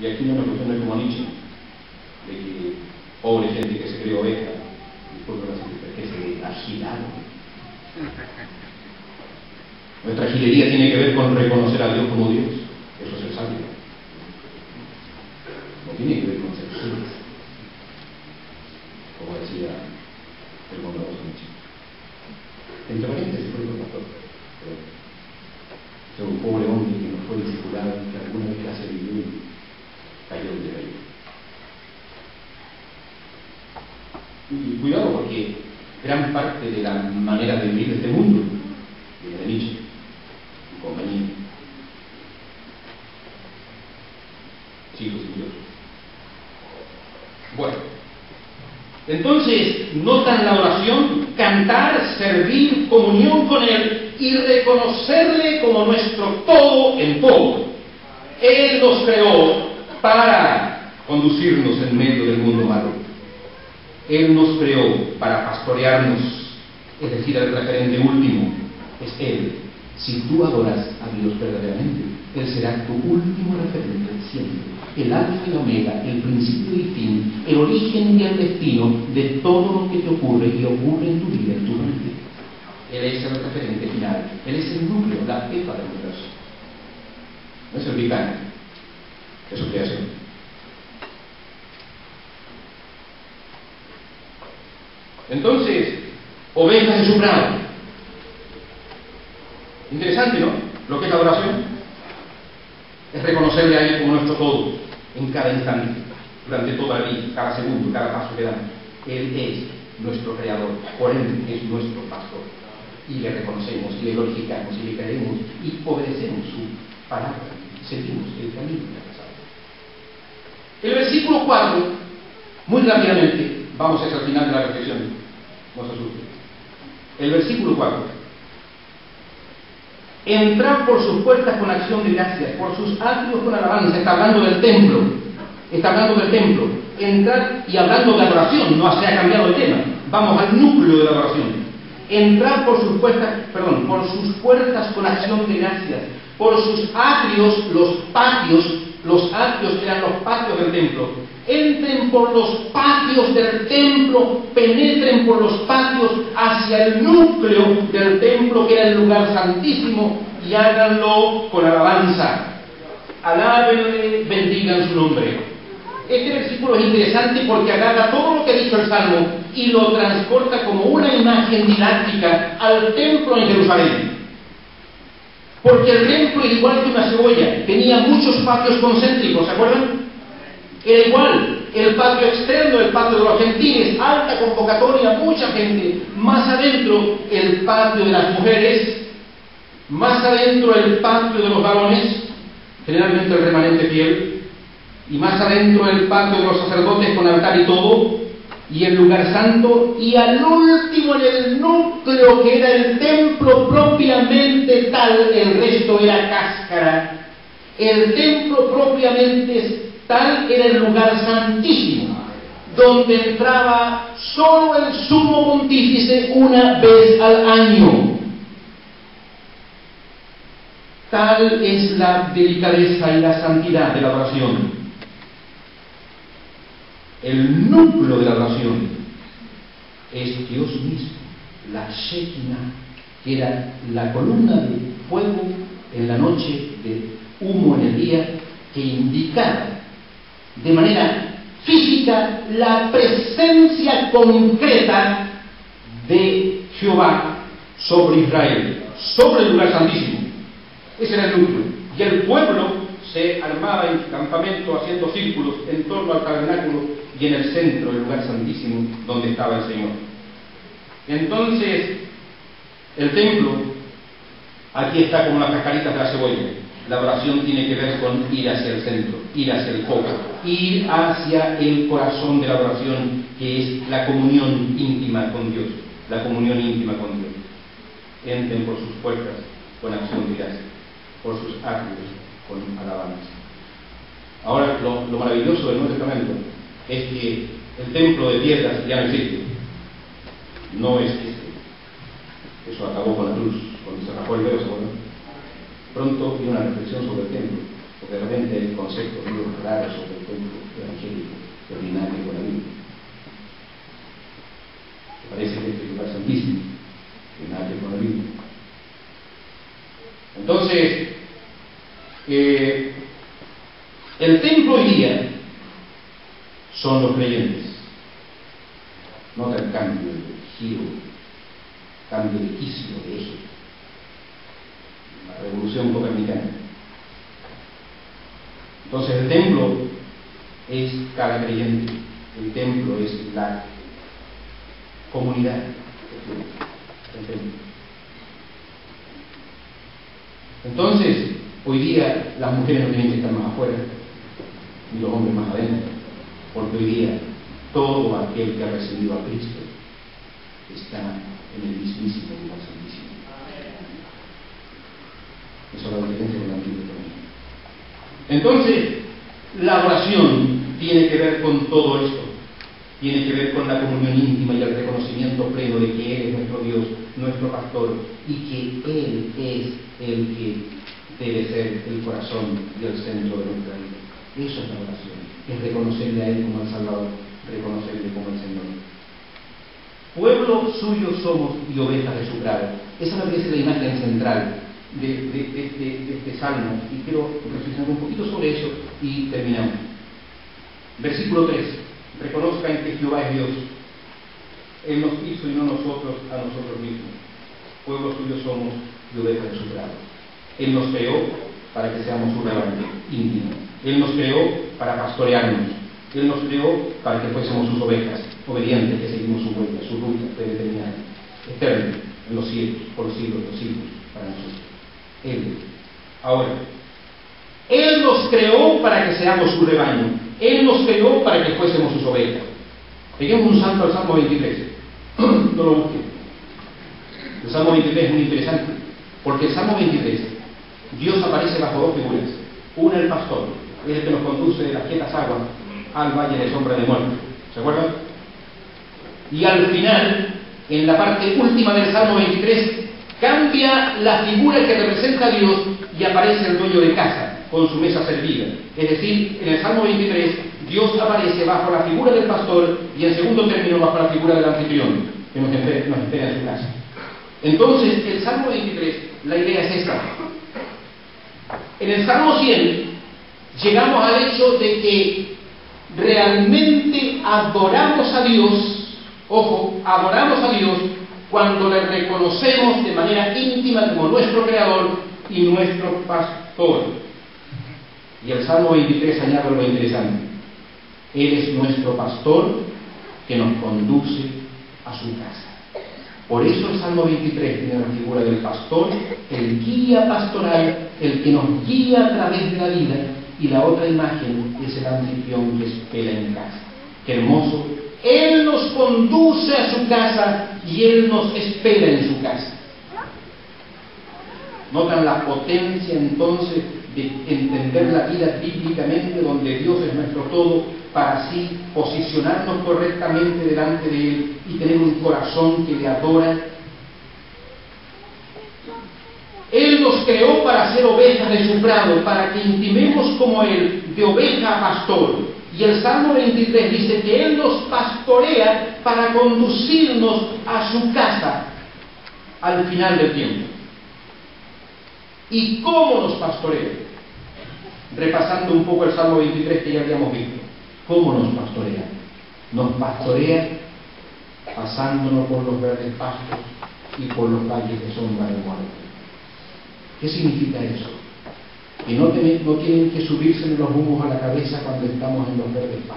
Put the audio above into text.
Y aquí no es una cuestión de como Nietzsche, de que pobre gente que se cree oveja, después de la que se agilaron. Nuestra gilería tiene que ver con reconocer a Dios como Dios. Eso es el sabio. No tiene que ver con ser Jesús, como decía el bondadoso Nietzsche. Entre paréntesis, fue el pastor. Pero un pobre hombre que no fue discipulado, que alguna vez la se vivió y cayó de ahí. Y cuidado, porque gran parte de la manera de vivir de este mundo viene de Nietzsche y compañía. Chicos y Dios. Bueno, entonces, notan la oración: cantar, servir, comunión con Él y reconocerle como nuestro todo en todo. Él nos creó para conducirnos en medio del mundo malo. Él nos creó para pastorearnos, es decir, el referente último es Él. Si tú adoras a Dios verdaderamente, Él será tu último referente siempre. El alfa y la omega, el principio y el fin, el origen y el destino de todo lo que te ocurre y ocurre en tu vida, en tu mente. Él es el referente final, Él es el núcleo, la jefa del universo. No es el vicano, es su creación. Entonces, ovejas de su prado. Interesante, ¿no? Lo que es la oración es reconocerle a Él como nuestro todo, en cada instante, durante toda la vida, cada segundo, cada paso que damos. Él es nuestro creador, por Él es nuestro pastor. Y le reconocemos, y le glorificamos, y le creemos, y obedecemos su palabra, y seguimos el camino que ha pasado. El versículo 4, muy rápidamente, vamos hacia el final de la reflexión, no se asusten. El versículo 4. Entrar por sus puertas con acción de gracias, por sus atrios con alabanza. Está hablando del templo. Está hablando del templo. Entrar y hablando de adoración. No se ha cambiado el tema. Vamos al núcleo de la adoración. Entrar por sus puertas, por sus puertas con acción de gracias. Por sus atrios, los patios. Los atrios eran los patios del templo. Entren por los patios del templo, penetren por los patios hacia el núcleo del templo, que era el lugar santísimo, y háganlo con alabanza. Alábenle, bendigan su nombre. Este versículo es interesante porque agarra todo lo que ha dicho el Salmo y lo transporta como una imagen didáctica al templo en Jerusalén. Porque el templo, igual que una cebolla, tenía muchos patios concéntricos, ¿se acuerdan? Era igual, el patio externo, el patio de los gentiles, alta convocatoria, mucha gente. Más adentro, el patio de las mujeres. Más adentro, el patio de los varones, generalmente el remanente fiel. Y más adentro, el patio de los sacerdotes con altar y todo. Y el lugar santo. Y al último, en el núcleo, que era el templo propiamente tal, el resto era cáscara. El templo propiamente tal era el lugar santísimo, donde entraba solo el sumo pontífice una vez al año. Tal es la delicadeza y la santidad de la oración. El núcleo de la oración es Dios mismo, la Shekinah, que era la columna de fuego en la noche, de humo en el día, que indicaba de manera física la presencia concreta de Jehová sobre Israel, sobre el lugar santísimo. Ese era el núcleo. Y el pueblo se armaba en campamento haciendo círculos en torno al tabernáculo y en el centro del lugar santísimo donde estaba el Señor. Entonces, el templo, aquí está como las cascaritas de la cebolla. La oración tiene que ver con ir hacia el centro, ir hacia el foco, ir hacia el corazón de la oración, que es la comunión íntima con Dios, la comunión íntima con Dios. Entren por sus puertas con acción de gracias, por sus atrios con alabanza. Ahora, lo maravilloso del Nuevo Testamento es que el templo de piedras ya no existe. No existe. Eso acabó con la cruz, cuando se rajó el velo, ¿se acuerdan? Pronto vi una reflexión sobre el templo porque de repente hay conceptos muy raros sobre el templo evangélico que no tiene nada que ver con la Biblia. Me parece que este lugar santísimo no tiene nada que ver con la Biblia. Entonces, el templo hoy día son los creyentes. Nota el cambio, el giro, cambio de quicio, de eje. La revolución copernicana. Entonces el templo es cada creyente, el templo es la comunidad del templo. Entonces, hoy día las mujeres no tienen que estar más afuera, ni los hombres más adentro, porque hoy día todo aquel que ha recibido a Cristo está en el mismísimo lugar santísimo. Eso es la diferencia con el Antiguo Testamento. Entonces, la oración tiene que ver con todo esto. Tiene que ver con la comunión íntima y el reconocimiento pleno de que Él es nuestro Dios, nuestro pastor, y que Él es el que debe ser el corazón y el centro de nuestra vida. Eso es la oración, es reconocerle a Él como el Salvador, reconocerle como el Señor. Pueblo suyo somos y ovejas de su prado. Esa me parece la imagen central de este salmo, y quiero reflexionar un poquito sobre eso y terminamos. Versículo 3. Reconozcan que Jehová es Dios. Él nos hizo y no nosotros a nosotros mismos. Pueblo suyo somos y ovejas de su prado. Él nos creó para que seamos su rebaño íntimo. Él nos creó para pastorearnos. Él nos creó para que fuésemos sus ovejas, obedientes, que seguimos su huella, su ruta predeterminada, eterna, en los cielos, por los siglos de los siglos, para nosotros. Él. Ahora, Él nos creó para que seamos su rebaño. Él nos creó para que fuésemos sus ovejas. Peguemos un salto al Salmo 23. No lo busquen. El Salmo 23 es muy interesante, porque el Salmo 23, Dios aparece bajo dos figuras. Una, el pastor, es el que nos conduce de las quietas aguas al valle de sombra de muerte. ¿Se acuerdan? Y al final, en la parte última del Salmo 23, cambia la figura que representa a Dios y aparece el dueño de casa con su mesa servida. Es decir, en el Salmo 23, Dios aparece bajo la figura del pastor y en segundo término bajo la figura del anfitrión, que nos espera en su casa. Entonces, el Salmo 23, la idea es esta. En el Salmo 100, llegamos al hecho de que realmente adoramos a Dios, ojo, adoramos a Dios cuando le reconocemos de manera íntima como nuestro Creador y nuestro Pastor. Y el Salmo 23 añade lo interesante. Él es nuestro Pastor que nos conduce a su casa. Por eso el Salmo 23 tiene la figura del pastor, el guía pastoral, el que nos guía a través de la vida, y la otra imagen es el anfitrión que espera en casa. ¡Qué hermoso! Él nos conduce a su casa y Él nos espera en su casa. ¿Notan la potencia entonces de entender la vida bíblicamente, donde Dios es nuestro todo, para así posicionarnos correctamente delante de Él y tener un corazón que le adora? Él nos creó para ser ovejas de su prado, para que intimemos como Él, de oveja a pastor. Y el Salmo 23 dice que Él nos pastorea para conducirnos a su casa al final del tiempo. ¿Y cómo nos pastorea? Repasando un poco el Salmo 23 que ya habíamos visto. ¿Cómo nos pastorea? Nos pastorea pasándonos por los verdes pastos y por los valles de sombra de muerte. ¿Qué significa eso? Que no tienen que subirse los humos a la cabeza cuando estamos en los verdes pastos.